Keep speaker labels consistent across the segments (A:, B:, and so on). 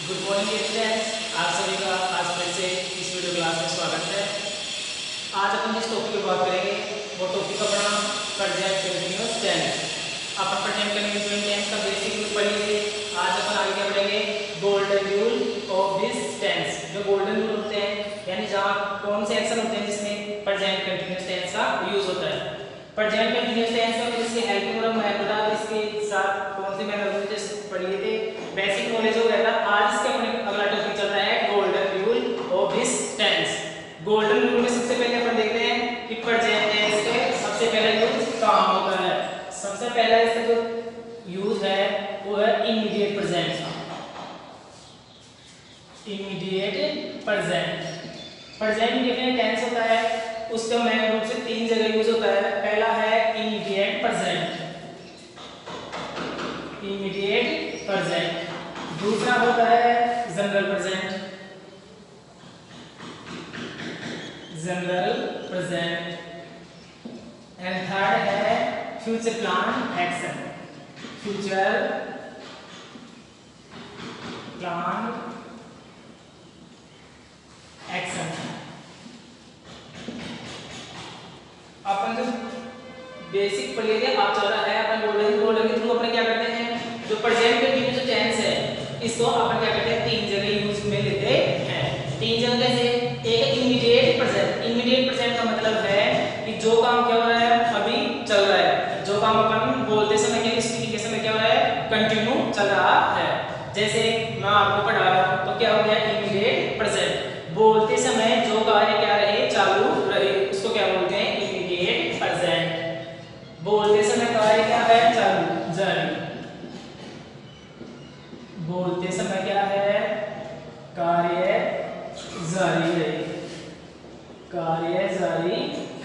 A: Good morning students, आप सभी का आज फिर से इस वीडियो क्लास में स्वागत है। आज अपन जिस टॉपिक पर बात करेंगे वो टॉपिक अपना प्रेजेंट कंटिन्यूअस टेंस। अपन प्रेजेंट कंटिन्यूअस टेंस का बेसिक रूल पढ़ लिए। आज अपन आगे क्या पढ़ेंगे, golden rule of this tense. जो गोल्डन रूल होते हैं यानी जहाँ कौन से एक्शन होते हैं जिसमें प्रेजेंट कंटिन्यूअस टेंस का यूज होता है। प्रेजेंट कंटिन्यूअस टेंस में इसकी हेल्पिंग वर्ब मैं बता इसके साथ कौन से मैंने पढ़ लिए थे, बेसिक नॉलेज हो गया था। आज इसके अपने अगला टॉपिक चल रहा है golden rule of this tense. Golden rule में सबसे पहले अपन देखते हैं कि प्रेजेंट टेंस के सबसे पहला यूज कहाँ होता है। सबसे पहला इसका जो यूज है वो है इमीडिएट प्रेजेंट का। इमीडिएट प्रेजेंट इंडिफिनिट टेंस होता है, उसका मेन रूप से तीन जगह यूज होता है। पहला है इमीडिएट प्रेजेंट, दूसरा होता है जनरल प्रेजेंट, एंड थर्ड है फ्यूचर प्लान एक्शन, अपन जो बेसिक पढ़ लिए आप चल रहा है अपन गोल्डन के थ्रू अपन क्या करते हैं, जो प्रेजेंट कंटिन्यूअस टेंस है इसको अपन क्या करते हैं तीन जगह यूज में लेते हैं। तीन जगह कैसे, एक इमीडिएट प्रेजेंट का मतलब है कि जो काम क्या हो रहा है अभी चल रहा है, जो काम अपन बोलते समय क्या किस तरीके से क्या हो रहा है कंटिन्यू चल रहा है। जैसे मैं आपको पढ़ा रहा हूं तो क्या हो गया इमीडिएट प्रेजेंट, बोलते समय जो कार्य क्या रहे चालू रहे उसको क्या बोलते हैं इमीडिएट प्रेजेंट। बोलते समय कार्य क्या है चालू जारी, बोलते समय क्या है कार्य जारी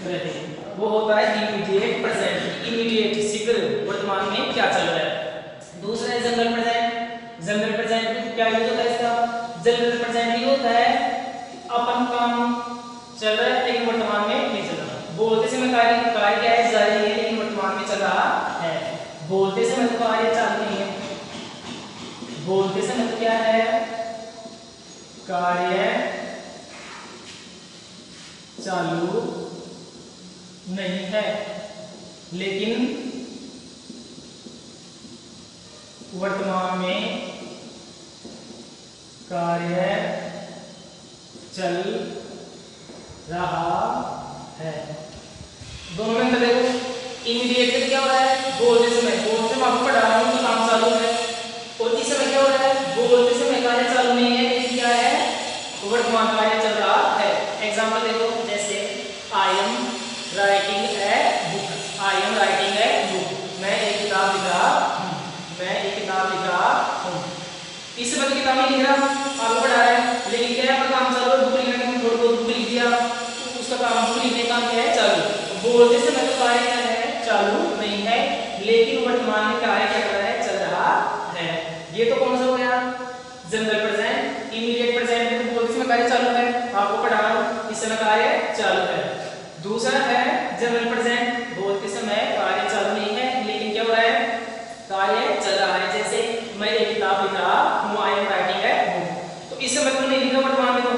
A: रहे, वो होता है इमीडिएट प्रेजेंट। इमीडिएट शीघ्र वर्तमान में क्या चल रहा है। दूसरा है जनरल प्रेजेंट में क्या यूज होता है इसका, जनरल प्रेजेंट ये होता है अपन काम चल रहा है लेकिन वर्तमान में नहीं चल रहा। बोलते समय कार्य क्या है जारी है लेकिन वर्तमान में चल रहा है। बोलते समय तो कार्य चालू नहीं है, बोलते समय तो क्या है कार्य चालू नहीं है लेकिन वर्तमान में कार्य चल रहा है। दोनों में अंतर देखो, इमीडिएट क्या हो रहा है बोलते समय आपको पढ़ा रहा हूं तो काम चालू है, और इस समय क्या हो रहा है बोलते समय कार्य चालू नहीं है लेकिन क्या है वर्तमान कार्य चल रहा है। एग्जांपल देखो, जैसे I am writing a book, मैं एक किताब लिख रहा हूं। इस समय किताब नहीं लिख रहा आपको पढ़ा रहा है लेकिन क्या है काम चालू है, बुक लिखने का थोड़ा बहुत बुक लिख दिया उसका काम, बुक लिखने का काम क्या है चालू। बोलते समय तो कार्य क्या है चालू नहीं है लेकिन वर्तमान में कार्य क्या कर रहा है चल रहा है। ये तो कौन सा हो गया जनरल प्रेजेंट। इमीडिएट प्रेजेंट में तो बोलते समय कार्य चालू है, आपको पढ़ा रहा हूं इस समय कार्य चालू है। दूसरा है जनरल प्रेजेंट, बोलते समय कार्य चालू नहीं है लेकिन क्या हो रहा है कार्य चल रहा है। जैसे मैं एक किताब लिख रहा हूं, I am writing a book, तो इस समय तो नहीं लिख रहा वर्तमान में, तो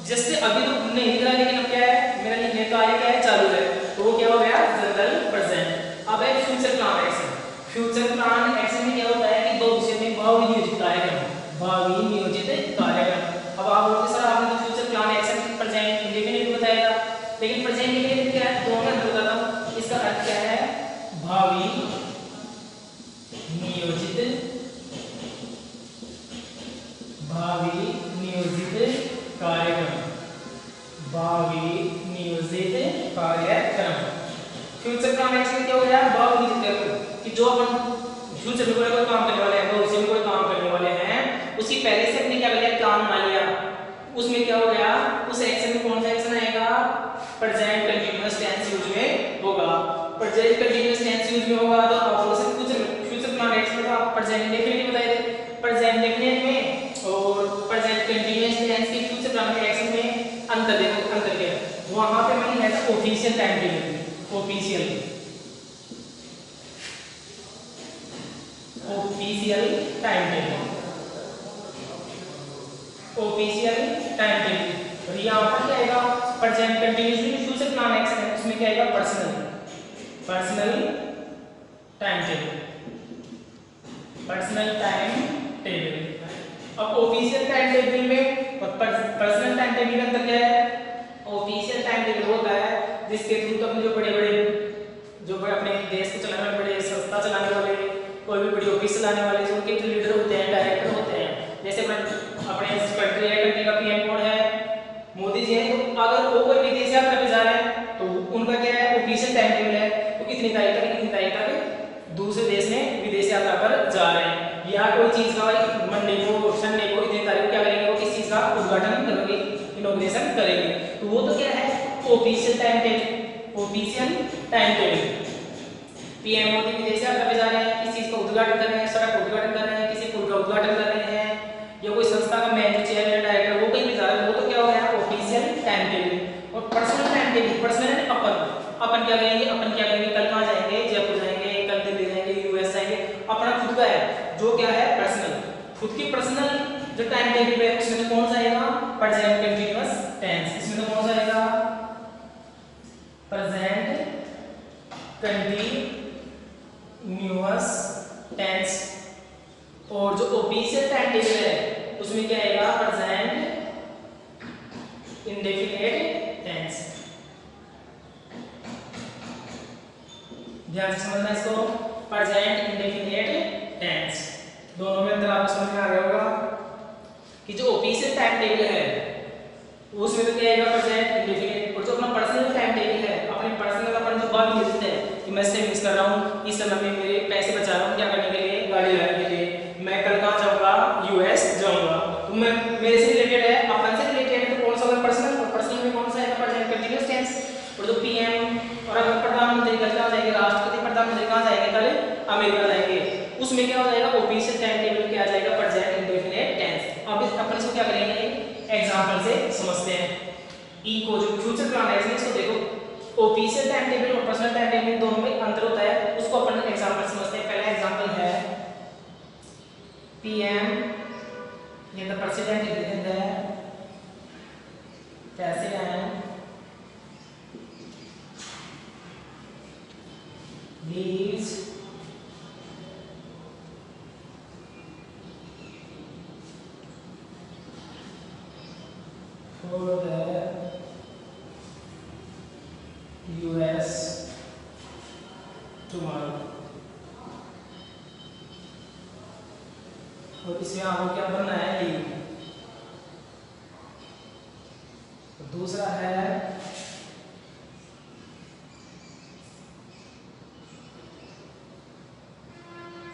A: जैसे अभी तो नहीं लिख रहा लेकिन अब क्या है मेरा लिखने का कार्य क्या है चालू है, तो वो क्या हो गया जनरल प्रेजेंट। अब है फ्यूचर प्लान एक्शन में क्या होता है कि भविष्य में भावी नियोजित कार्यक्रम। अब आप बोलते सर आपने तो future plan action present indefinite बताया था, लेकिन प्रेजेंट इंडेफिनिट क्या है दोनों में बताता हूं। इसका अर्थ क्या है भावी नियोजित कार्यक्रम। फ्यूचर प्लान एक्शन क्या हो गया भावी नियोजित कि जो अपन फ्यूचर में कोई काम करने वाले हैं, भविष्य में कोई काम करने वाले हैं, उसकी पहले से अपने क्या कर लिया प्लान बना लिया। उसमें क्या हो गया उस एक्शन में कौन सा एक्शन आएगा प्रेजेंट कंटीन्यूअस टेंस यूज में होगा। प्रेजेंट कंटीन्यूअस टेंस यूज में होगा तो आप बोल सकते फ्यूचर प्लान एक्शन में तो आप प्रेजेंट इंडेफिनिट बताए थे, प्रेजेंट इंडेफिनिट में और प्रेजेंट कंटीन्यूअस टेंस के फ्यूचर प्लान के एक्शन में अंतर देखो, अंतर क्या है वहां पे मैंने है official time table, official time table official time table. और यहाँ पर क्या आएगा, present continuously future plan x है, उसमें क्या आएगा, personal time table, personal time table. अब ऑफिशियल टाइम टेबल में और पर्सनल टाइम टेबल के अंदर क्या है, ऑफिशियल टाइम टेबल होता है जिसके थ्रू तो अपने जो बड़े अपने देश को चलाने वाले, बड़े संस्था चलाने वाले, कोई भी बड़ी ऑफिस चलाने वाले जो उनके लीडर होते हैं, डायरेक्टर होते हैं, जैसे अपने कंट्री है, कंट्री का पीएम कौन है, मोदी जी हैं, तो अगर वो कोई विदेश यात्रा पे जा रहे हैं तो उनका क्या है, ऑफिशियल टाइम टेबल है, तो इतनी तारीख तक दूसरे देश में विदेश यात्रा पर जा रहे हैं, या कोई चीज का मंडे को संडे को इतनी तारीख क्या करेंगे, वो किस चीज का उद्घाटन करेंगे, इनॉग्रेशन करेंगे, तो वो तो क्या है, official time table. Official time table, PM Modi विदेश यात्रा पे जा रहे हैं, किसी चीज का उद्घाटन कर रहे हैं, सड़क का उद्घाटन कर रहे हैं, किसी पुल का उद्घाटन कर रहे हैं, या कोई संस्था का मैनेजर, चेयरमैन, डायरेक्टर वो कहीं भी जा रहे हैं, वो तो क्या हो गया, ऑफिशियल टाइम टेबल। और पर्सनल टाइम टेबल, पर्सनल है अपन क्या करेंगे, कल कहाँ जाएंगे, जयपुर जाएंगे, कल दिल्ली जाएंगे, यूएस जाएंगे, अपना खुद का है, जो क्या है, पर्सनल, खुद की पर्सनल जो टाइम टेबल है उसमें तो कौन सा आएगा, प्रेजेंट कंटीन्यूअस टेंस, इसमें तो कौन सा आएगा, प्रेजेंट कंटीन्यूअस टेंस। और जो ऑफिशियल टाइम टेबल है उसमें क्या आएगा, प्रेजेंट इंडेफिनिट टेंस। ध्यान से समझना इसको, प्रेजेंट इंडेफिनिट टेंस, दोनों में अंतर आपको समझ में आ गया होगा कि जो ऑफिशियल टाइम टेबल है उसमें तो क्या आएगा, प्रेजेंट इंडेफिनिट। और जो अपना पर्सनल टाइम टेबल है, अपने पर्सनल अपन जो बात लिखते हैं कि मैं सेविंग्स कर रहा हूँ, इस समय में मेरे पैसे बचा रहा हूँ क्या करने के लिए, गाड़ी लाने के लिए, मैं कल कहाँ जाऊँगा, यूएस जाऊँगा, तो मैं मेरे से रिलेटेड है, अपन से रिलेटेड है, तो कौन सा होगा, पर्सनल। और पर्सनल में कौन सा है, प्रेजेंट कंटीन्यूअस टेंस। और जो पीएम और अगर प्रधानमंत्री कल कहाँ जाएंगे, राष्ट्रपति प्रधानमंत्री कहाँ जाएंगे, कल अमेरिका जाएंगे, उसमें क्या हो जाएगा, ऑफिशियल टाइम टेबल क्या आ जाएगा, प्रेजेंट इंडेफिनिट टेंस। अब अपन इसको क्या करेंगे, एग्जांपल से समझते हैं। ई को जो फ्यूचर प्लान है इसको देखो, ऑफिशियल टाइम टेबल और पर्सनल टाइम टेबल दोनों में अंतर होता है, उसको अपन एग्जांपल समझते हैं। पहला एग्जांपल है पीएम, ये the president is the president leaves for the US tomorrow। और इसमें आपको क्या बनना है, लीव। दूसरा है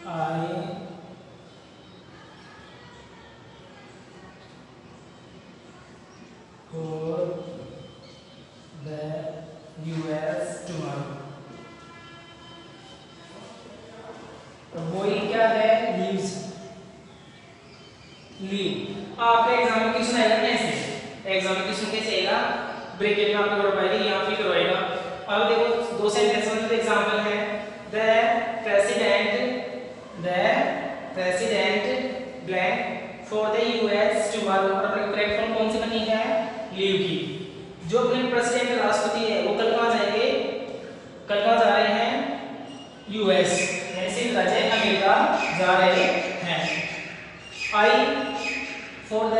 A: I for the US tomorrow। तो वही क्या है, लीव्स, लीव। आपका एग्जामिनेशन आएगा कैसे, एग्जामिनेशन कैसे आएगा, ब्रैकेट में आपको करवाएगी, यहाँ फिर करवाएगा। अब देखो दो सेंटेंस में एग्जांपल है, the president blank for the US tomorrow. और अपने करेक्ट फॉर्म कौन सी बनी है, लीव की। जो अपने प्रेसिडेंट राष्ट्रपति है वो कल कहाँ जाएंगे, कल कहाँ जा रहे हैं, यूएस यानी राज्य अमेरिका जा रहे हैं। आई फॉर द,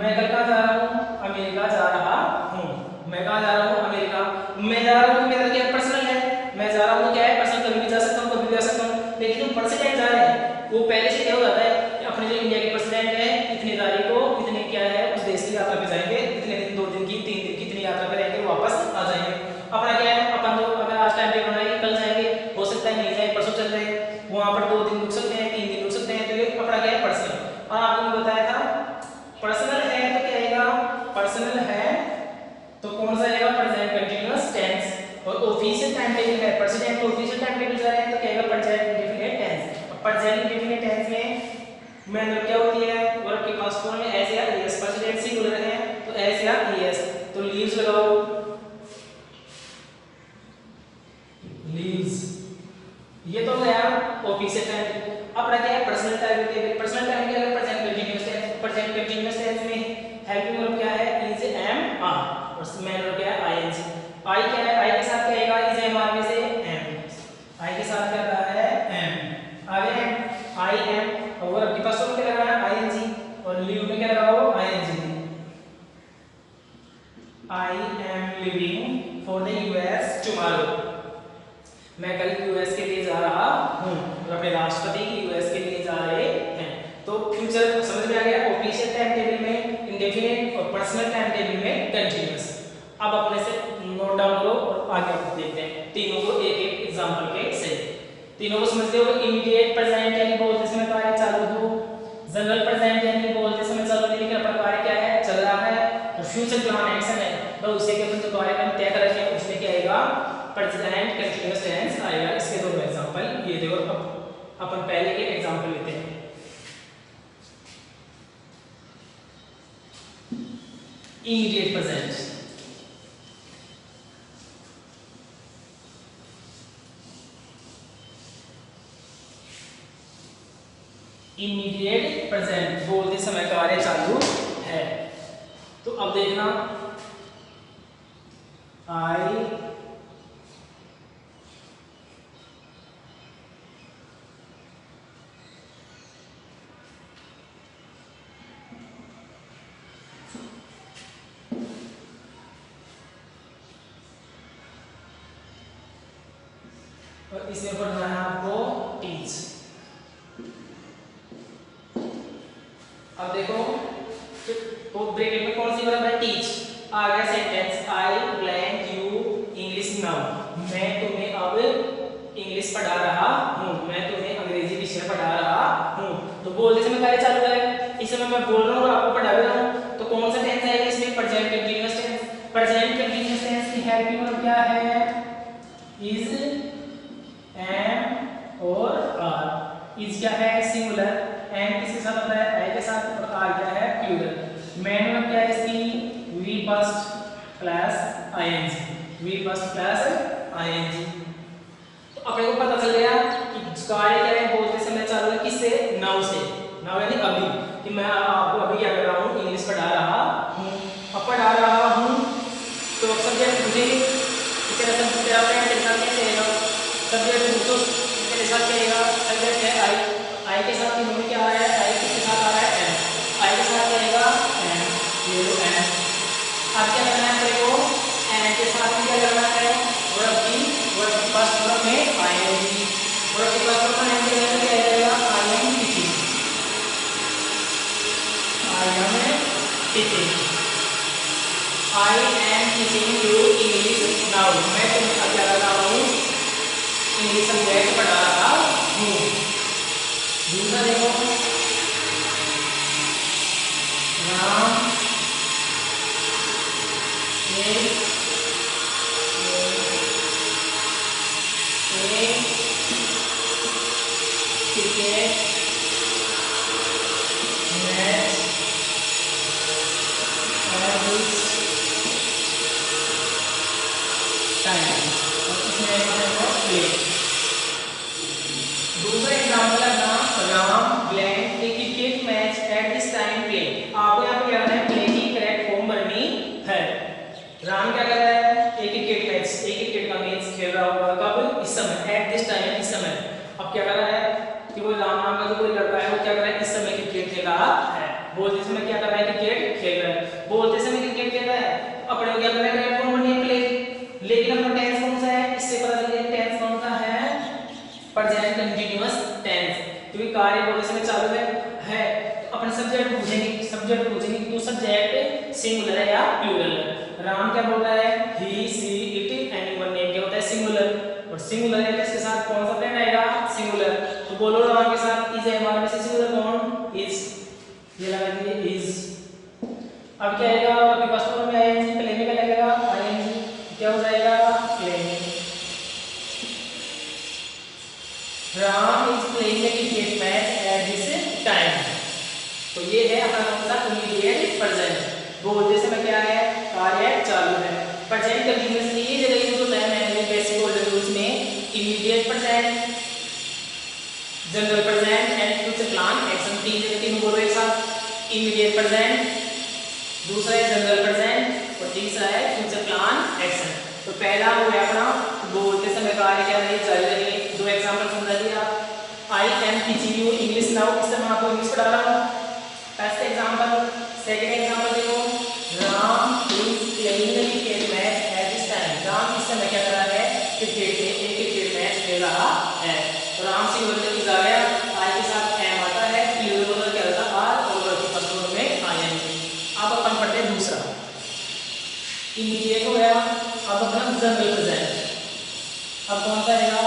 A: मैं कल कहाँ जा रहा हूँ, अमेरिका जा रहा हूँ, मैं कहाँ जा रहा हूँ, अमेरिका। मैं जा रहा हूँ मेरा क्या पर्सनल है, मैं जा रहा हूँ क्या है, पर्सनल, कभी भी जा सकता हूँ, कभी भी जा सकता हूँ। लेकिन जो प्रेसिडेंट जा रहे हैं वो पहले से क्या हो जाता है, अपने जो इंडिया के प्रेसिडेंट है इतनी तारीख को इतने क्या है उस देश की यात्रा पे जाएंगे, इतने दिन, 2 दिन की, 3 दिन की, इतनी यात्रा पे रहेंगे, वापस आ जाएंगे। अपना क्या है, अपन तो अगर आज टाइम पे बनाएंगे कल जाएंगे, हो सकता है नहीं जाए, परसों चल रहे वहां पर 2 दिन रुक सकते हैं, 3 दिन रुक सकते हैं, तो ये अपना क्या है, पर्सनल। और आपको बताया था पर्सनल है तो क्या आएगा, पर्सनल है तो कौन सा आएगा, प्रेजेंट कंटीन्यूअस टेंस। और ऑफिशियल टाइम टेबल है, प्रेसिडेंट को ऑफिशियल टाइम टेबल जा रहे हैं तो क्या आएगा, present indefinite tense. Present indefinite tense में मैन क्या होती है, वर्ब के पास्ट फॉर्म में एस या एस, प्रेसिडेंट सिंगुलर है तो एस या एस, तो लीव्स लगाओ, लीव्स। ये तो हो गया ऑफिशियल टाइम। अपना क्या है personal time table. Personal time क्या है present continuous tense. Present continuous tense में हेल्पिंग वर्ब क्या है इज एम आर और मेन वर्ब क्या है आईएनजी। आई क्या है आई के साथ क्या आएगा इज एम आर में से एम। आई के साथ क्या रहा है एम आगे आई एम और वर्ब के पास क्या लगा है आईएनजी और लिव में क्या लगा हो ING. I am leaving for the US tomorrow. मैं कल यूएस के लिए जा रहा हूँ और अपने राष्ट्रपति यूएस के लिए जा रहे हैं। तो फ्यूचर समझ में आ गया। ऑफिशियल टाइम टेबल में इंडेफिनिट और पर्सनल टाइम टेबल में कंटीन्यूअस। अब अपने से नोट डाउन करो और आगे देखते हैं तीनों को एक एक एग्जांपल के से। तीनों को समझते हो। इमीडिएट प्रेजेंट यानी बोलते समय कार्य चालू हो। जनरल प्रेजेंट यानी बोलते समय चालू नहीं लेकिन अपना कार्य क्या है चल रहा है। और फ्यूचर प्लान एक्शन है तो उसे के अपन जो कार्यक्रम तय कर रखे हैं उसमें क्या आएगा प्रेजेंट कंटीन्यूअस टेंस आएगा। इसके दो एग्जांपल ये देखो। अपन पहले के एग्जांपल लेते हैं। इमीडिएट प्रेजेंट इमीडिएट प्रेजेंट बोलते समय कार्य चालू है। तो अब देखना आई और इसमें पढ़ना है आपको टीच। अब देखो तो ब्रैकेट में कौन सी वर्ब है टीच। आ गया sentence I blank you English now. मैं तुम्हें अब इंग्लिश पढ़ा रहा हूँ। मैं तुम्हें अंग्रेजी विषय पढ़ा रहा हूँ। तो बोलते समय कार्य चालू है। इस समय मैं बोल रहा हूँ और आपको पढ़ा भी रहा हूँ। तो कौन सा टेंस आएगा इसमें present continuous tense. Present continuous tense की हेल्पिंग वर्ब क्या है इज एम और आर। इज क्या है सिंगुलर। एम किसके साथ होता है आई के साथ और आर क्या है प्लूरल। मेन वर्ब क्या है इसकी V first plus ING. V first plus ING. तो अपने को पता चल गया कि कार्य क्या है बोलते समय चालू है किससे नाउ से। नाउ यानी अभी कि मैं आपको अभी क्या कर रहा हूँ इंग्लिश पढ़ा रहा हूँ। अब पढ़ा रहा हूँ तो सब्जेक्ट मुझे तेरा फ्रेंड तेरे साथ कैसे आएगा सब्जेक्ट तो मेरे साथ क्या आएगा सब्जेक्ट है आई। आई के साथ तीनों में क्या आ रहा है आई किसके साथ आ रहा है एम। आई के साथ क्या आएगा एम ये लो एम। अब क्या करना है अपने को एम के साथ क्या करना है वर्ब की फर्स्ट फॉर्म में आईएनजी। वर्ब की फर्स्ट फॉर्म में एम के जगह क्या आ जाएगा I am teaching. I am teaching. I am teaching you English now. मैं तुम्हें क्या कर रहा हूँ इंग्लिश सब्जेक्ट पढ़ा रहा हूँ। दूसरा देखो राम क्रिकेट मैच टाइम और इसमें प्ले। दूसरा एग्जांपल है ना Ram blank A cricket match at this time play. आपको यहाँ पे क्या करना है प्ले की करेक्ट फॉर्म भरनी है। राम क्या कर रहा है एक क्रिकेट मैच एक क्रिकेट का मैच खेल रहा होगा कब इस समय एट दिस टाइम इस समय। अब क्या कर रहा है कि वो राम नाम का जो कोई लड़का है वो क्या कर रहा है इस समय क्रिकेट खेल रहा है। बोलते समय क्या कर रहा है क्रिकेट खेल रहा है। बोलते समय क्रिकेट खेल रहा है अपने को क्या कर रहा है करेक्ट फॉर्म भरनी है प्ले। लेकिन अपना टेंस कौन सा है इससे पता चल गया टेंस कौन सा है प्रेजेंट कंटीन्यूअस टेंस। क्योंकि कार्य बोलते समय चालू है तो अपने सब्जेक्ट पूछेंगे तो सब्जेक्ट सिंगुलर है या प्लूरल है। राम क्या बोल रहा है ही सी इट एनीवन नेम क्या होता है सिंगुलर और सिंगुलर है तो इसके साथ कौन सा फ्रेंड आएगा सिंगुलर। तो बोलो राम के साथ इज एमआर में से सिंगुलर कौन इज ये लगा दीजिए इज। अब क्या आएगा अभी फर्स्ट फॉर्म में आईएनजी प्ले में क्या लगेगा आईएनजी क्या हो जाएगा play. Ram is playing the cricket match at this time. तो ये है अपना कौन सा इमीडिएट प्रेजेंट। बोलते समय क्या है कार्य चालू है। प्रेजेंट कंटीन्यूअस की ये जगह यूज होता है मैंने बेसिक ऑर्डर रूल्स में immediate present general present and future plan action, तीन जगह तीनों बोलो एक साथ। इमीडिएट प्रेजेंट, दूसरा है जनरल प्रेजेंट और तीसरा है फ्यूचर प्लान एक्शन। तो पहला हो गया अपना बोलते समय कार्य क्या रहे जारी रहे। दो एग्जांपल समझा दिया। I am teaching you English now, इस समय आपको इंग्लिश पढ़ा रहा हूँ, फर्स्ट एग्जांपल। सेकंड एग्जांपल देखो, Ram is playing cricket match at this time, Ram इस समय क्या कर रहा है क्रिकेट में एक क्रिकेट मैच खेल रहा है। तो राम से वर्ब इज आ गया, आई के साथ एम आता है, प्लूरल वर्ब क्या होता है आर और वर्ब की फर्स्ट फॉर्म में आई एन जी। अब अपन पढ़ते हैं दूसरा, इमीडिएट हो गया। अब अपना जनरल प्रेजेंट, अब कौन सा रहेगा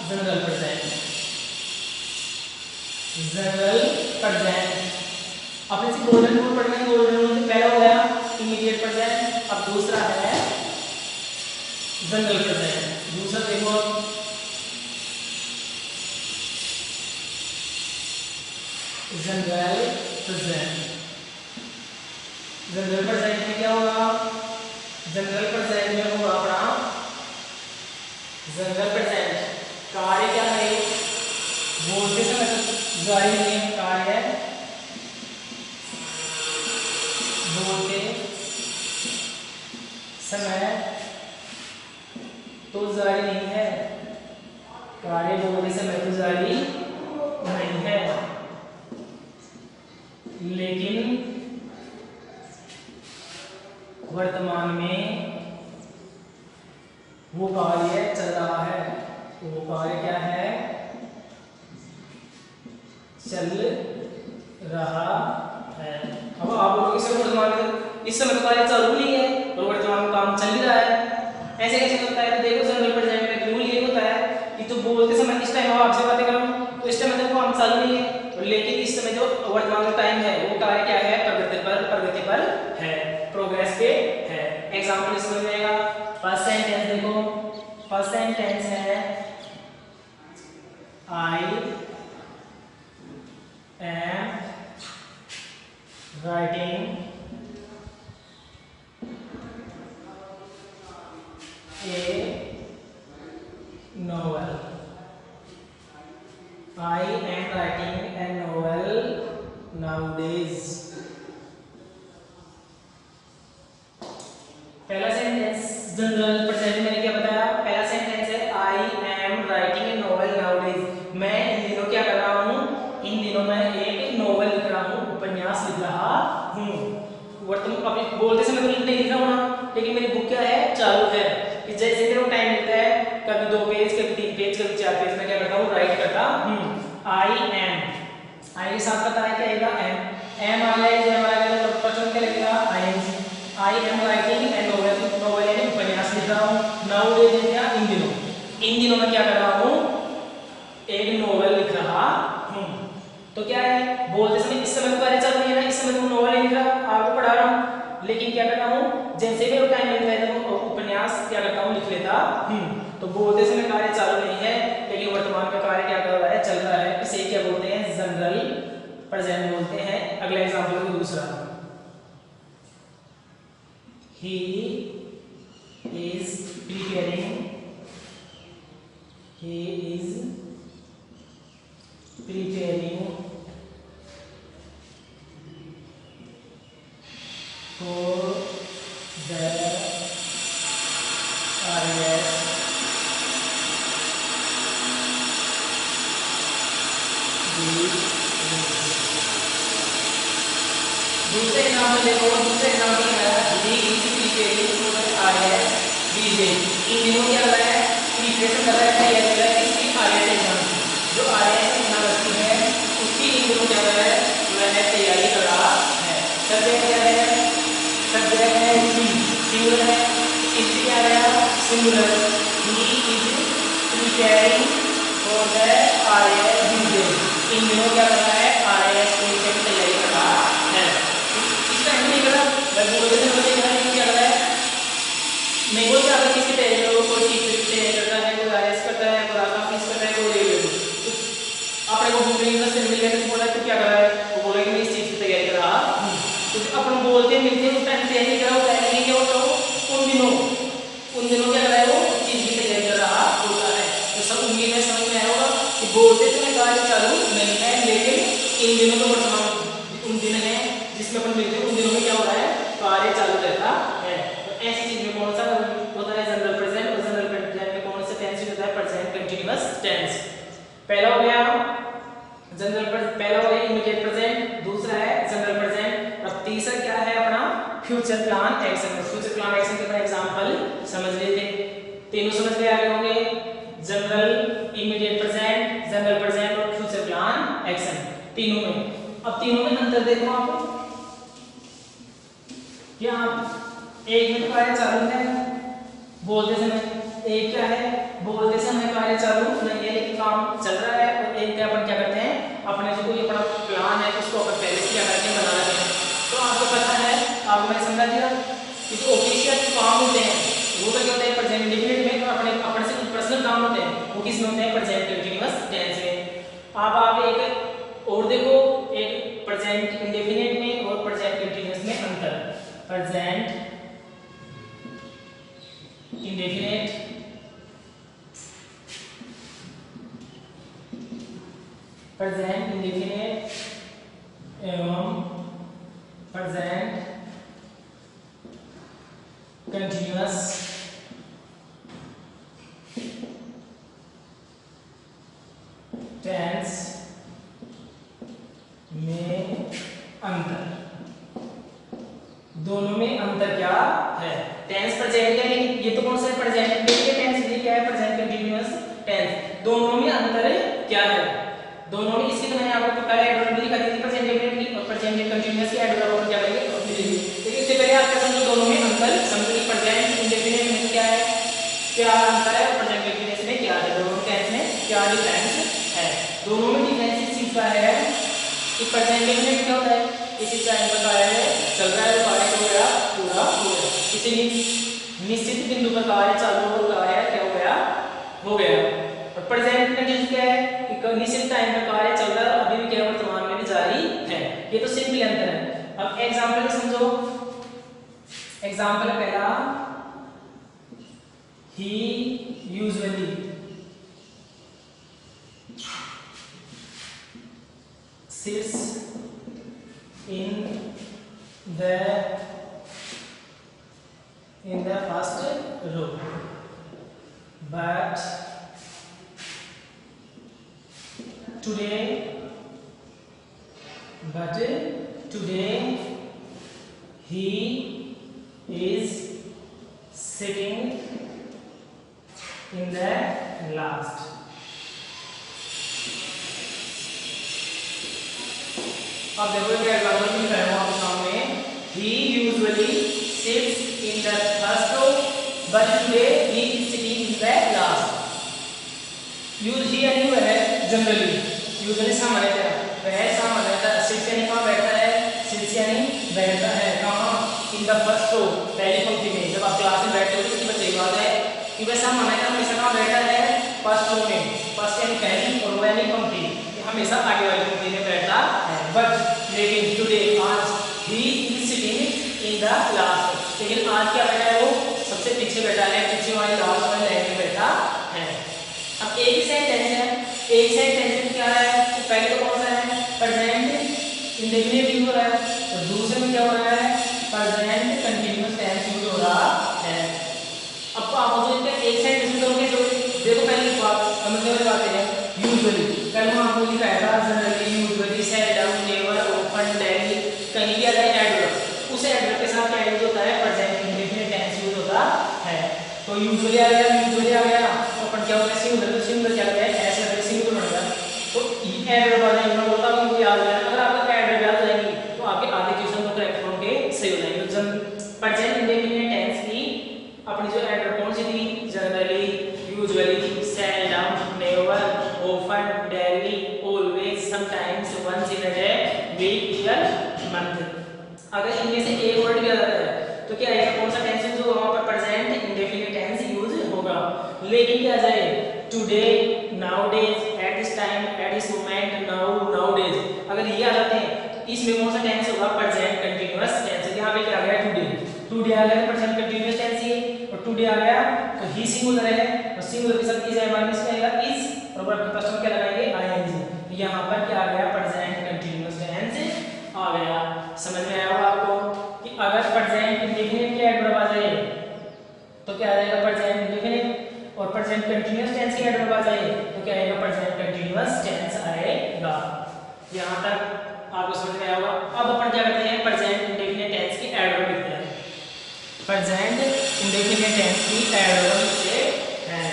A: जनरल प्रेजेंट, जनरल प्रेजेंट। अब इसे गोल्डन रूल पढ़ना है, गोल्डन रूल से पहला हो गया इमीडिएट प्रेजेंट, अब दूसरा है जनरल प्रेजेंट। दूसरा देखो, जनरल प्रेजेंट, जनरल प्रेजेंट में क्या होगा, जनरल प्रेजेंट में होगा अपना जनरल प्रेजेंट कार्य क्या है, बोलते समय जारी नहीं है, कार्य बोलते समय तो जारी नहीं है, कार्य बोलते समय तो जारी नहीं है, लेकिन वर्तमान में वो कार्य चल रहा है। वो कार्य क्या है, चल रहा है। अब आप लोग इस वर्तमान में इस समय तो कार्य चालू नहीं है और वर्तमान में काम चल ही रहा है, ऐसे कैसे होता है। तो देखो जनरल प्रेजेंट में रूल ये होता है कि जो बोलते समय इस टाइम आपसे बातें कर रहा हूँ तो इस टाइम तो काम चालू नहीं है, लेकिन इस समय जो वर्तमान में टाइम है वो कार्य क्या है, प्रगति पर है, प्रोग्रेस पे है। एग्जांपल इसमें मिलेगा, फर्स्ट सेंटेंस देखो, फर्स्ट सेंटेंस है I am writing a novel, I am writing a novel nowadays। पहला सेंटेंस जनरल प्रेजेंट मैंने क्या बताया, पहला सेंटेंस है I am writing a novel nowadays, मैं इन दिनों क्या कर रहा हूँ, इन दिनों मैं एक नोवेल लिख रहा हूँ, उपन्यास लिख रहा हूँ। वर्तमान अभी बोलते समय तो नहीं लिख रहा हूँ ना, लेकिन मेरी बुक क्या है चालू है, कि जैसे मेरे को टाइम मिलता है कभी 2 पेज कभी 3 पेज कभी 4 पेज में क्या करता हूँ राइट करता हूँ। आई एम, आई के साथ पता है क्या आएगा एम आ गया, जो हमारा अगर पर्सन क्या लगेगा I am, I am writing a novel, novel यानी उपन्यास लिख रहा हूँ। नाउडेज या इन दिनों, इन दिनों में क्या कर रहा हूँ एक नोवेल लिख रहा हूँ। तो क्या है बोलते समय इस समय तो कार्य चल रही है ना, इस समय तो नोवेल नहीं लिख रहा, आपको पढ़ा रहा हूँ, लेकिन क्या करता हूँ जैसे भी टाइम मिलता है तो उपन्यास क्या करता हूँ लिख लेता हूँ। तो बोलते समय कार्य चालू नहीं है, लेकिन वर्तमान में कार्य क्या कर रहा है चल रहा है, इसे क्या बोलते हैं जनरल प्रेजेंट बोलते हैं। अगला एग्जांपल है दूसरा, he is preparing, he is preparing for the RS दूसरे एग्जांपल देखो, दूसरे एग्जांपल है he is preparing for the RS DJ, इन दिनों क्या कर रहा है प्रिपरेशन कर रहा है, तैयारी कर रहा है किसकी RS एग्जाम की, जो RS एग्जाम रखती है उसकी इन दिनों क्या कर रहा है वह तैयारी कर रहा है। सब्जेक्ट क्या है, सब्जेक्ट है he, सिंगुलर है, इसलिए क्या आया singular, he is preparing for the RS DJ, इन दिनों क्या कर रहा है RS परीक्षा की तैयारी कर रहा है। इस टाइम नहीं कर रहा, मैं बोलते थे मुझे क्या कर रहा है, मैं बोल क्या अगर किसकी तैयारी करो, कोई चीज की तैयारी करता है, कोई आईएएस करता है, कोई आका फीस करता है, कोई रेलवे, अपने को बुक इंग्लिश से मिल गया तो बोला तो क्या कर रहा है, वो बोला कि मैं इस चीज की तैयारी कर रहा हूँ। तो अपन बोलते हैं मिलते हैं उस टाइम तैयारी कर रहा हूँ, पहले क्या होता हो उन दिनों क्या कर रहा है वो चीज की तैयारी कर रहा होता है। तो सब उम्मीद है समझ में आया होगा कि बोलते समय कार्य चालू नहीं है, लेकिन इन दिनों में वर्तमान उन दिन है जिसमें अपन मिलते हैं, उन दिनों में क्या हो रहा है, कार्य चालू रहता है। तो ऐसी चीज में कौन सा होता है, जनरल प्रेजेंट, और जनरल प्रेजेंट में कौन सा टेंस होता है, प्रेजेंट कंटीन्यूअस टेंस। पहला हो गया इमीडिएट प्रेजेंट, दूसरा है जनरल प्रेजेंट, अब तीसरा क्या है अपना future plan action. Future plan action के एग्जांपल समझ लेते, तीनों समझ गए आगे होंगे, general, immediate present, general present और फ्यूचर प्लान एक्शन, तीनों में। अब तीनों में अंतर देखो आप, क्या एक में कार्य चालू है बोलते समय, एक क्या है, बोलते समय कार्य चालू नहीं है लेकिन काम चल रहा है, और एक क्या अपन क्या करते हैं, अपने जो कोई अपना प्लान है उसको अपन पहले से क्या करके बना रहे हैं। तो आपको पता है, आपको मैंने समझा दिया कि जो ऑफिशियल काम होते हैं वो तो क्या होते हैं, प्रेजेंट इंडेफिनिट में, और अपने से कुछ पर्सनल काम होते हैं वो किस में होते हैं, प्रेजेंट कंटीन्यूअस टेंस में। आप एक और देखो, एक प्रेजेंट इंडेफिनिट में और प्रेजेंट कंटीन्यूअस में अंतर। प्रेजेंट इंडेफिनिट प्रेजेंट इंडेफिनिट एवं प्रेजेंट कंटीन्यूअस टेंस में अंतर, दोनों में अंतर क्या है। टेंस प्रेजेंट है, ये तो कौन सा प्रेजेंट टेंस, ये क्या है, प्रेजेंट कंटीन्यूअस टेंस, दोनों में अंतर क्या है। दोनों में इसकी तो मैंने आपको पहले एडवर्ब लिखा दी थी, प्रेजेंट इंडेफिनिट की और प्रेजेंट कंटीन्यूअस की एडवर्ब अपन क्या करेंगे, लेकिन इससे पहले आप क्या समझो, दोनों में अंतर समझो कि प्रेजेंट इंडेफिनिट में क्या है, क्या अंतर है, और प्रेजेंट कंटीन्यूअस में क्या है, दोनों टेंस में क्या डिफरेंस है। दोनों में डिफरेंस इस चीज का है कि प्रेजेंट इंडेफिनिट क्या होता है, किसी टाइम पर कार्य चल रहा है, वो कार्य हो गया, पूरा हो गया, किसी निश्चित बिंदु पर कार्य चालू हो, कार्य क्या हो गया, हो गया। और प्रेजेंट कंटीन्यूअस क्या है कि निश्चित टाइम पर कार्य चल रहा है, अभी भी क्या वर्तमान में भी जारी है। ये तो सिंपल अंतर है। अब एग्जांपल समझो, एग्जांपल पहला, ही usually sits in the first row, but today he is sitting in the last. अब देखो क्या एग्जांपल लिखा है आपके सामने, he usually sits in the first row but today he is sitting in the last. Use ही यानी वह जनरली, यूजुअली सामान्यतः, वह सामान्यतः सिट्स यानी कहाँ बैठता है, सिट्स यानी बैठता है कहाँ, इन द फर्स्ट रो, पहली पंक्ति में। जब आप क्लास में बैठते हो तो इसकी बच्चे बात है कि वह सामान्यतः हमेशा कहाँ बैठता है, फर्स्ट रो में, फर्स्ट यानी पहली, और वो यानी पंक्ति, हमेशा आगे वाली पंक्ति में बैठता है। बट लेकिन टुडे आज, he is sitting in the last, लेकिन आज क्या बैठा है, वो सबसे पीछे बैठा है, पीछे वाली लास्ट वाली लाइन में बैठा है। अब एक ही सेंटेंस है, एक सेंटेंस में क्या है, तो पहले तो कौन सा है, प्रेजेंट इंडेफिनिट यूज हो रहा है, और दूसरे में क्या हो रहा है, प्रेजेंट कंटीन्यूअस टेंस यूज हो रहा है। अब आप मुझे एक सेंटेंस में करोगे तो देखो, पहली बात समझने वाली बात है, यूजुअली कल हम आपको लिखाया था, generally, usually, seldom, never, often, daily, कहीं भी अगर एडवर्ब, उस एडवर्ब के साथ क्या यूज होता है, प्रेजेंट इंडेफिनिट टेंस यूज होता है। तो यूजुअली आ गया, यूजुअली आ गया, अपन क्या होता है, सिंगुलर, तो सिंगुलर क्या होता है, ऐसे अगर सिंगुलर बनेगा तो एडवर्ब आ जाएगा। मैं बोलता हूं कि याद है, अगर आपका एडवर्ब याद हो जाएगी तो आपके आधे क्वेश्चन तो करेक्ट होंगे, सही हो जाएंगे। तो प्रेजेंट इंडेफिनिट टेंस की अपनी जो एडवर्ब कौन सी थी, generally, usually, seldom, never, often, daily, always, sometimes, once in a day, week, year, month. अगर इनमें से एक वर्ड भी आ जाता है तो क्या आएगा, कौन सा टेंस यूज होगा, वहां पर प्रेजेंट इंडेफिनिट टेंस यूज होगा। लेकिन क्या जाए, today, nowadays, at this time, at this moment, now, nowadays, अगर ये आ जाते हैं तो इसमें कौन सा टेंस होगा, प्रेजेंट कंटीन्यूअस टेंस। यहां पे क्या आ गया, टुडे, टुडे आ गया प्रेजेंट कंटीन्यूअस टेंस ये, और टुडे आ गया तो ही सिंगुलर है, और सिंगुलर के साथ इज एडवांस में आएगा इज, और वर्ब के फर्स्ट में क्या लगाएंगे, आईएनजी। यहाँ पर क्या आ गया, प्रेजेंट कंटीन्यूअस टेंस आ गया। समझ में आया होगा आपको कि अगर प्रेजेंट इंडेफिनिट के एडवर्ब आ जाए तो क्या आ जाएगा, प्रेजेंट इंडेफिनिट, और प्रेजेंट कंटीन्यूअस टेंस के एडवर्ब आ जाए तो क्या आएगा, प्रेजेंट कंटीन्यूअस टेंस आएगा। यहाँ तक आपको समझ में आया होगा। अब अपन क्या करते हैं, प्रेजेंट इंडेफिनिट टेंस की एडवर्ब लिखते हैं। प्रेजेंट इंडेफिनिट टेंस की एडवर्ब लिखते हैं।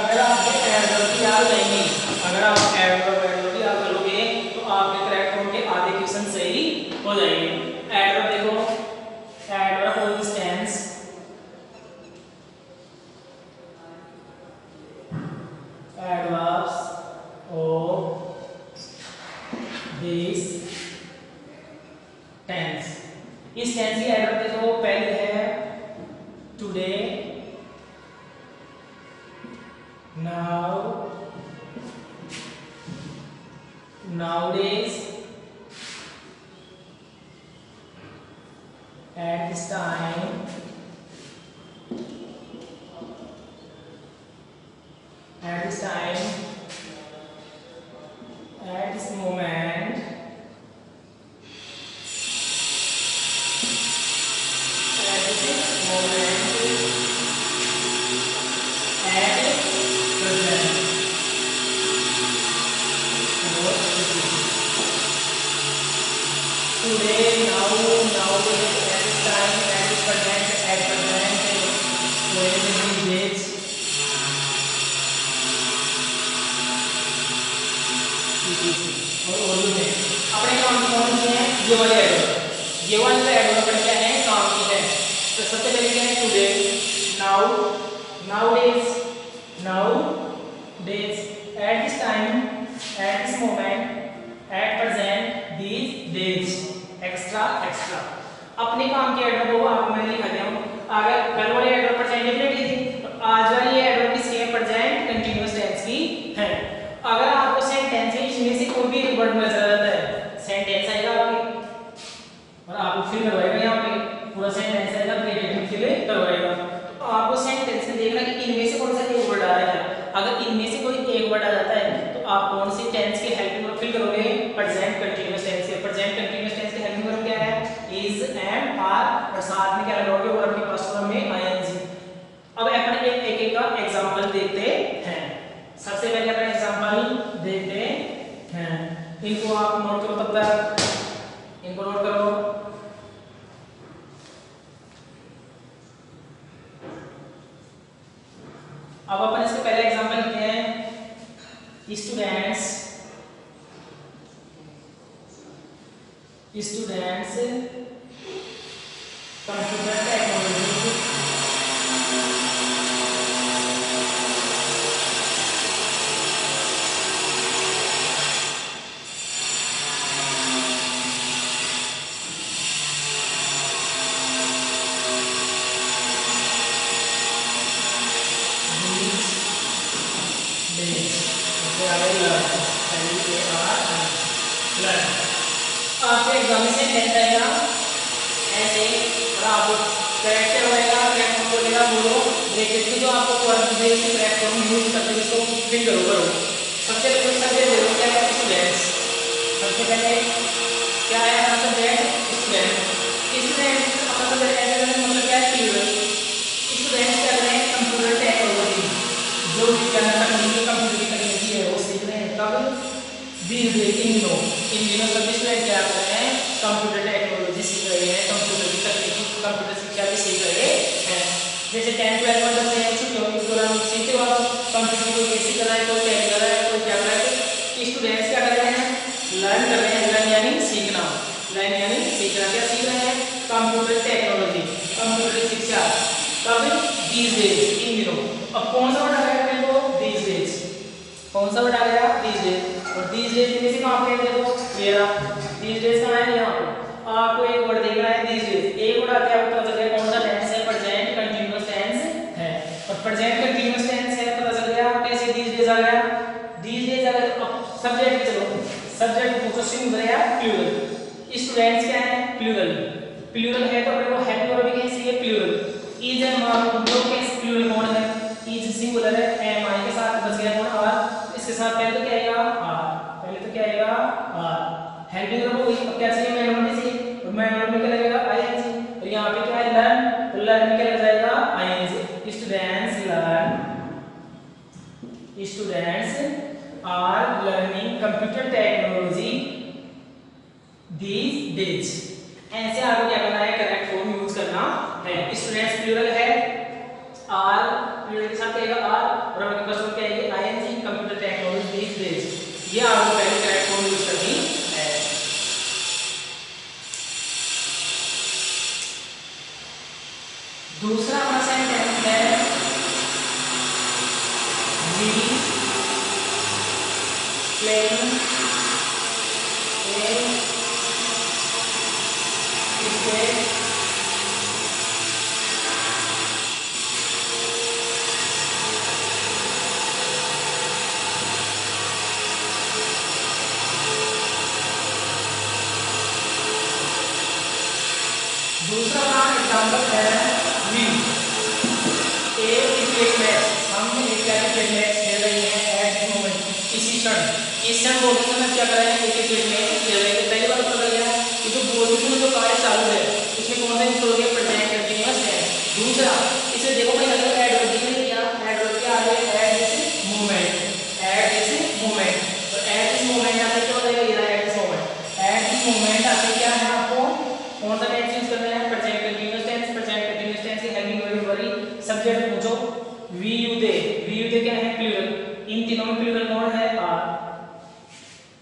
A: अगर आप एडवर्ब की याद करेंगे, अगर आप एडवर्ब की याद करोगे तो आपके करेक्ट होंगे, आधे क्वेश्चन सही हो जाएंगे। एडवर्ब देखो, adverb of this tense, adverbs of this tense, इस टेंस की एडवर्ब देखो, पहले है today, now, nowadays, at this time, at this time, at this moment, at this moment, at present. Today, now, nowadays, at this time, at this present, at present, when, these days. और old में अपने काम कौन से हैं, ये वाले adverb, ये वाले एडवर्ब पर क्या है, काम की है। तो सबसे पहले क्या है, today, now, nowadays, now days, at this time, at this moment, at present, these days, extra extra. अपने काम के एडवर्ब को आपको मैंने लिखा दिया हूं। अगर कल वाले एडवर्ब प्रेजेंट इंडेफिनिट थी तो आज वाली एडवर्ब किसकी है, प्रेजेंट कंटीन्यूअस टेंस की है। अगर आपको सेंटेंस में से कोई भी एक वर्ड नजर आता है, सेंटेंस आएगा आपके और आपको फिल करवाएगा, यहाँ पे पूरा सेंटेंस आएगा, क्रिएटिव फिल करवाएगा। तो आपको सेंटेंस में देखना कि इनमें से कौन सा एक वर्ड आ रहा है। अगर इनमें से कोई एक वर्ड आ जाता है तो आप कौन सी टेंस के हेल्पिंग वर्ब फिल करोगे, प्रेजेंट कंटीन्यूअस टेंस से। प्रेजेंट कंटीन्यूअस टेंस के हेल्पिंग वर्ब क्या है, इज, एम, आर, और साथ में क्या लगाओगे, वर्ब के फर्स्ट फॉर्म में आईएनजी। अब अपन एक एक का एग्जांपल देखते हैं। सबसे पहले अपन एग्जांपल देखते हैं, इनको आप नोट करो, तब तक इनको नोट करो। अब अपन इसके पहले एग्जांपल लेते हैं, स्टूडेंट्स, स्टूडेंट्स कंप्यूटर टेक्नोलॉजी, आपके एग्जाम में टेंथ आएगा ऐसे, और आप करेक्ट होएगा, करेक्ट बोलेगा, बोलो ब्रैकेट में जो आपको वर्ड दे उसे करेक्ट फॉर्म यूज करके उसको फिल करो। सबसे पहले सब्जेक्ट देखो क्या है, स्टूडेंट्स। सबसे पहले क्या है अपना सब्जेक्ट, स्टूडेंट। स्टूडेंट अपना सब्जेक्ट ऐसे मतलब क्या है, प्लूरल। स्टूडेंट्स क्या कर रहे हैं, कंप्यूटर टेक्नोलॉजी, जो विज्ञान तकनीकी कंप्यूटर की तकनीकी है वो सीख रहे हैं। कब, इन दिनों सभी स्टूडेंट क्या कर रहे हैं, कंप्यूटर टेक्नोलॉजी सीख रहे हैं, कंप्यूटर की तकनीकी, कंप्यूटर शिक्षा भी सीख रहे हैं। जैसे 10th 12th में जब से छुट्टियों के दौरान सीखते हो आप कंप्यूटर को कैसे कर रहा है, कोई टैली कर रहा है, कोई क्या कर रहा है, तो स्टूडेंट्स क्या कर रहे हैं, लर्न कर रहे हैं। लर्न यानी सीखना, लर्न यानी सीखना। क्या सीख रहे हैं, कंप्यूटर टेक्नोलॉजी, कंप्यूटर शिक्षा। कब, these days, इन दिनों। अब कौन सा वर्ड आ गया अपने को, these days। कौन सा वर्ड आ गया, these days। और these days में से कहां पे है, देखो ये रहा, these days कहां है, यहाँ पे। आपको एक वर्ड देखना है, these days। एक वर्ड आता है, पता चल गया कौन सा टेंस है, प्रेजेंट कंटीन्यूअस टेंस है। और प्रेजेंट कंटीन्यूअस टेंस है, पता चल गया कैसे, these days आ गया, these days आ गया। तो अब सब्जेक्ट पे चलो, सब्जेक्ट पूछो सिंगुलर या प्लूरल। स्टूडेंट्स क्या है, प्लूरल। प्लूरल है तो अपने को help verb is am are जो कि प्लूरल कौन है, इज सिंगुलर है, एम आई के साथ बच गया कौन आर, इसके साथ पहले तो क्या आएगा आर, पहले तो क्या आएगा आर, हेल्पिंग वर्ब होगी। अब क्या चाहिए मैन वर्ब चाहिए, और मैन वर्ब में क्या लगेगा आईएनजी, और यहां पे क्या है लर्न, तो लर्न में क्या लग जाएगा ING. Students learn, students are learning computer technology these days. ऐसे आपको क्या करना है, करेक्ट फॉर्म यूज करना है। स्टूडेंट्स प्लूरल है, आर प्लूरल के साथ क्या आर, और हमारे पास क्या है ING computer technology these days, ये आपको पहले करेक्ट फॉर्म यूज करनी है। दूसरा हमारा सेंटेंस है वी प्लेइंग ए क्रिकेट दूसरा हमारा एग्जांपल है वी ए क्रिकेट मैच, हम एक क्रिकेट मैच खेल रहे हैं एट दिस मोमेंट, इसी क्षण बोलते समय क्या कर रहे हैं, क्रिकेट मैच खेल रहे हैं। पहली बार पता लगा कि जो बोलते समय जो कार्य चालू है उसमें कौन सा यूज करोगे, प्रेजेंट कंटीन्यूअस टेंस। दूसरा इसे देखो भाई अगर एडवर्ब दिखे क्या, एडवर्ब क्या आ रहा है at this moment, at this moment, तो एट दिस मोमेंट आते क्या हो जाएगा, ये रहा at this moment, at this moment आते क्या है आपको कौन सा टेंस यूज करना है, present continuous tense. Present continuous tense की हेल्पिंग वर्ब वरी सब्जेक्ट पूछो, वी यू दे क्या है प्लूरल, इन तीनों में प्लूरल कौन है आर,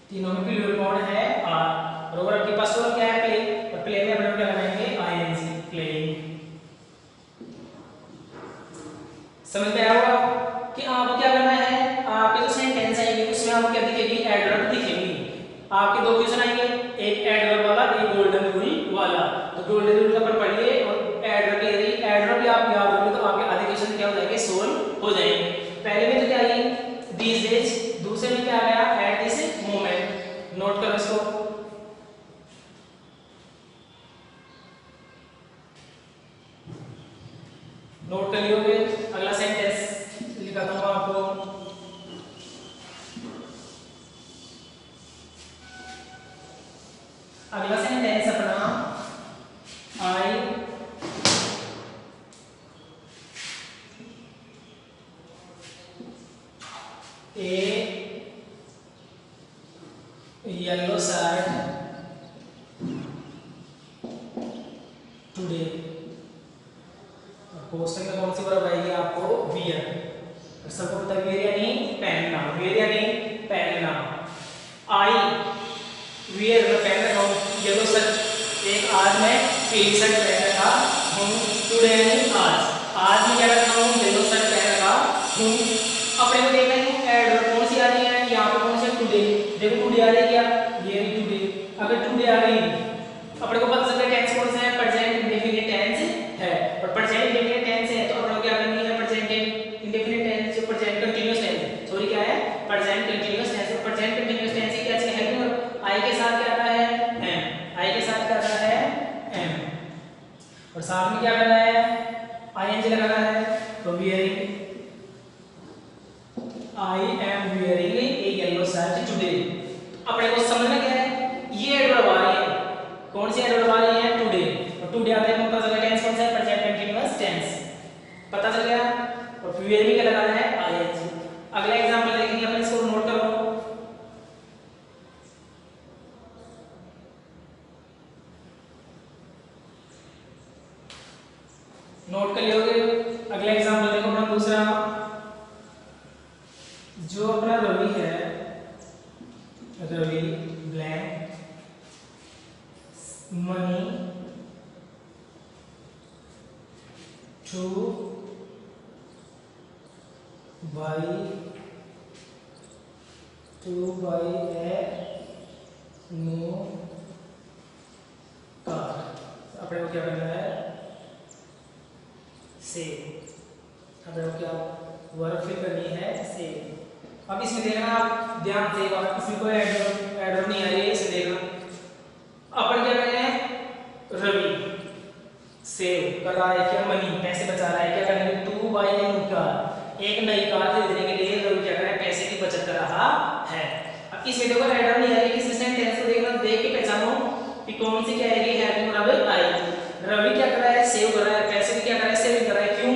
A: तीनों में प्लूरल कौन है आर, और अगर आपके पास और क्या है प्ले, और प्ले में अपन क्या लगाएंगे आईएनजी प्लेइंग। समझ में आया होगा कि आपको क्या करना है, आपके जो सेंटेंस आएंगे उसमें आपको क्या दिखेगी, एडवर्ब दिखेगी। आपके दो क्वेश्चन आएंगे, एक एडवर्ब वाला एक गोल्डन रूल वाला, तो गोल्डन रूल का पर पढ़िए और एडवर्ब भी आप याद रखोगे तो आपके आधे क्वेश्चन क्या हो जाएंगे, सोल्व हो जाएंगे। पहले में तो क्या आई दीस डेज, दूसरे में क्या आ गया एट दिस मोमेंट, नोट करो इसको। नोट कर लियोगे। अगला सेंटेंस लिखाता हूं आपको, अगला सेंटेंस अपना आई ए येलो शर्ट टुडे, कोष्टक में कौन सी वर्ब आएगी आपको वियर, सबको पता है वियर यानी पहनना, वियर यानी पहनना। आई वियर में पहन रखा हूँ येलो शर्ट, एक आज मैं पीली शर्ट पहन रखा हूँ, टुडे यानी आज मैं क्या रखा हूँ येलो शर्ट पहन रखा हूँ। अपने को देखना है एडवर्ब कौन सी आ रही है, यहाँ पे कौन सी टुडे, देखो टुडे आ रही है क्या, ये भी टुडे, अगर टुडे आ गई अपने को पता चल गया टेंस कौन सा है, प्रेजेंट इंडेफिनिट टेंस है, और प्रेजेंट इंडेफिनिट टेंस है तो अपने को क्या करनी है, प्रेजेंट इंडेफिनिट टेंस जो प्रेजेंट कंटीन्यूअस टेंस, सॉरी क्या है प्रेजेंट कंटीन्यूअस टेंस, और प्रेजेंट कंटीन्यूअस टेंस की क्या चाहिए हेल्पिंग, आई के साथ क्या आता है एम, आई के साथ क्या आता है एम, और साथ में क्या करना है आईएनजी लगाना है, तो wearing, I am wearing A yellow shirt today. अपने को समझना क्या है, ये एडवर्ब आ रही है, कौन सी एडवर्ब आ रही है टुडे, और टुडे आते हैं पता चल गया टेंस कौन सा है, प्रेजेंट कंटीन्यूअस टेंस, पता चल गया, और वियरिंग क्या लगाना है आईएनजी। अगला एग्जांपल देखेंगे अपन, इसको नोट करो, नोट कर लियोगे। अगला एग्जांपल देखो अपना दूसरा, जो अपना रवि है, Ravi blank money to buy a new car, अपने को क्या करना है से, अपने को क्या वर्ब फिल करनी है से। अब इसमें देखना आप ध्यान से, इसमें कोई एडवर्ब नहीं आ रही है, इसे देखना अपन क्या करें रवि सेव कर रहा है क्या, मनी पैसे बचा रहा है, क्या करने के, to buy a new car, एक नई कार खरीदने के लिए रवि क्या कर रहा है, पैसे की बचत कर रहा है। अब इस वीडियो को एडर नहीं आएगी, किसी सेंटेंस को देखना, देख के पहचानो कि कौन सी क्या आएगी, हेल्पिंग वर्ब आएगी। रवि क्या कर रहा है, सेव कर रहा है, पैसे की क्या कर रहा है, सेविंग कर रहा है, क्यों,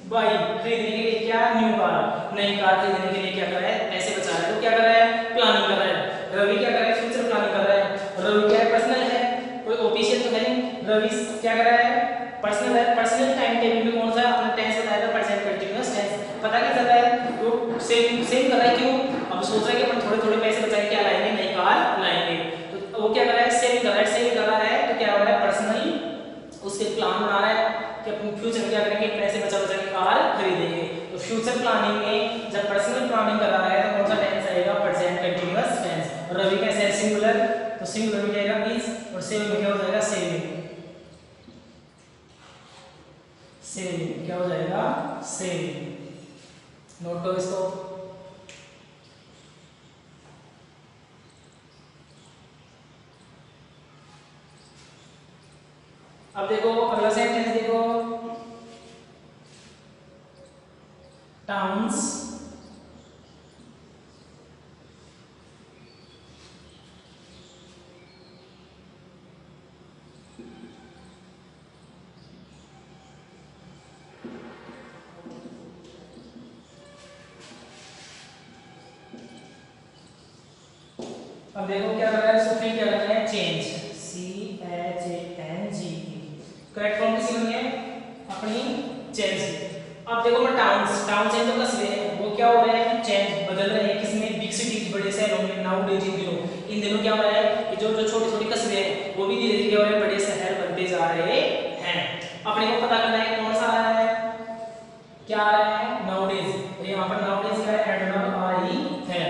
A: बाई खरीदने के लिए क्या, न्यू कार, नई कार खरीदने के लिए क्या कर रहा है, पैसे बचा रहा है, तो क्या कर रहा है, प्लानिंग कर रहा है। रवि क्या कर रहा है, फ्यूचर प्लानिंग कर रहा है। रवि क्या है, पर्सनल है, कोई ऑफिशियल तो है नहीं। रवि क्या कर रहा है, पर्सनल है। पर्सनल टाइम टेबल में कौन सा अपना टेंस बताया था, प्रेजेंट कंटीन्यूअस टेंस, पता क्या चल रहा है, तो सेम कर रहा है, क्यों, अब सोच रहा है कि अपन थोड़े थोड़े पैसे बचाए क्या लाएंगे, नई कार लाएंगे, तो वो क्या कर रहा है, सेविंग कर रहा है। सेविंग कर रहा है तो क्या हो रहा है, पर्सनली उसके प्लान बना रहा है कि अपन फ्यूचर में क्या करेंगे, पैसे बचा बचा के कार खरीदेंगे। तो फ्यूचर प्लानिंग में जब पर्सनल प्लानिंग कर रहा है तो कौन सा टेंस आएगा, प्रेजेंट कंटीन्यूअस टेंस। और रवि कैसे है, सिंगुलर, तो सिंगुलर में जाएगा इज, और सेविंग में क्या हो जाएगा, सेविंग। सेविंग क्या हो जाएगा, सेविंग। नोट करो इसको। अब देखो अगला सेंटेंस देखो, टाउन्स अब देखो क्या कर रहा है, इसको फिर क्या करना है, चेंज, CHANG, करेक्ट फॉर्म किसी में है अपनी, चेंज। अब देखो मैं टाउन्स, टाउन चेंज तो कस्बे हैं, वो क्या हो रहे हैं, चेंज, बदल रहे हैं, किसमें, बिग सिटीज, बड़े शहरों में। नाउ डेज, इन दिनों क्या हो रहा है कि जो जो छोटे छोटे कस्बे हैं वो भी धीरे धीरे क्या हो रहे हैं, बड़े शहर बनते जा रहे हैं। अपने को पता करना है कौन सा आ रहा है, क्या आ रहा है, नाउ डेज। यहाँ पर नाउ डेज क्या है, एडवर्ब आ रही है।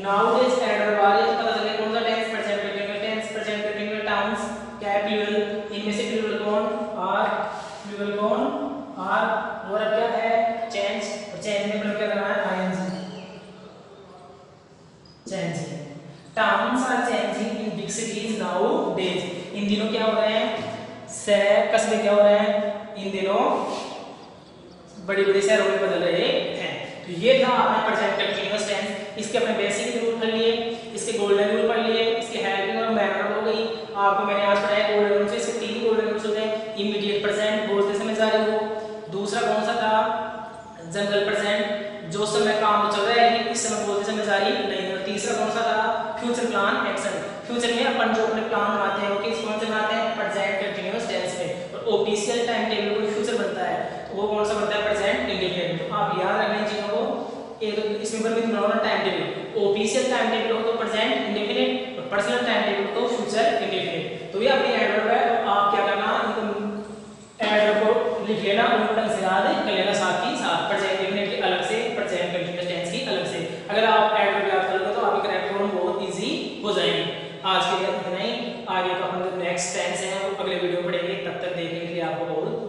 A: नाउ डेज एडवर्ब आ रही है, पता चले कौन सा tense, present continuous tense. Present continuous tense क्या है, प्लूरल, इनमें से प्लूरल कौन, आर, प्लूरल कौन, आर, और अब क्या है, चेंज, और चेंज में मतलब क्या करना है, I N G, change. Towns are changing in big cities now days, इन दिनों क्या हो रहे हैं, शहर कस्बे क्या हो रहे हैं, इन दिनों बड़े बड़े शहरों में बदल रहे हैं। तो ये था अपना प्रेजेंट कंटीन्यूअस टेंस। इसके अपने बेसिक रूल पढ़ लिए, इसके गोल्डन रूल पढ़ लिए, इसके हेल्पिंग और मैनर हो गई। आपको मैंने आज पढ़ाया गोल्डन रूल से, इसके 3 गोल्डन रूल्स होते हैं। इमीडिएट प्रेजेंट, बोलते समय जारी हो। दूसरा कौन सा था, जनरल प्रेजेंट, जो समय काम चल रहा है लेकिन इस समय बोलते समय जारी नहीं। और तीसरा कौन सा था, फ्यूचर प्लान एक्शन, फ्यूचर में अपन जो अपने प्लान बनाते हैं वो किस कौन से बनाते हैं, प्रेजेंट कंटीन्यूअस टेंस में। और ऑफिशियल टाइम टेबल कोई फ्यूचर बनता है तो वो कौन सा बनता है, प्रेजेंट इंडेफिनिट। तो आप याद रखना इन चीजों को, एक इसमें पर भी बनाना time table, official time table हो तो प्रेजेंट इंडेफिनिट, और पर्सनल टाइम टेबल तो फ्यूचर इंडेफिनिट। तो ये अपनी एडवर्ब है, आप क्या करना, इनको एडवर्ब को लिख लेना, उनको ढंग से याद कर लेना, साथ ही साथ प्रेजेंट इंडेफिनिट की अलग से, प्रेजेंट कंटीन्यूअस टेंस की अलग से। अगर आप एडवर्ब याद कर लोगे तो आपकी करेक्ट फॉर्म बहुत इजी हो जाएगी। आज के लिए इतना ही, आगे का अपन नेक्स्ट टेंस है वो अगले वीडियो में पढ़ेंगे। तब तक देखने के लिए आपको बहुत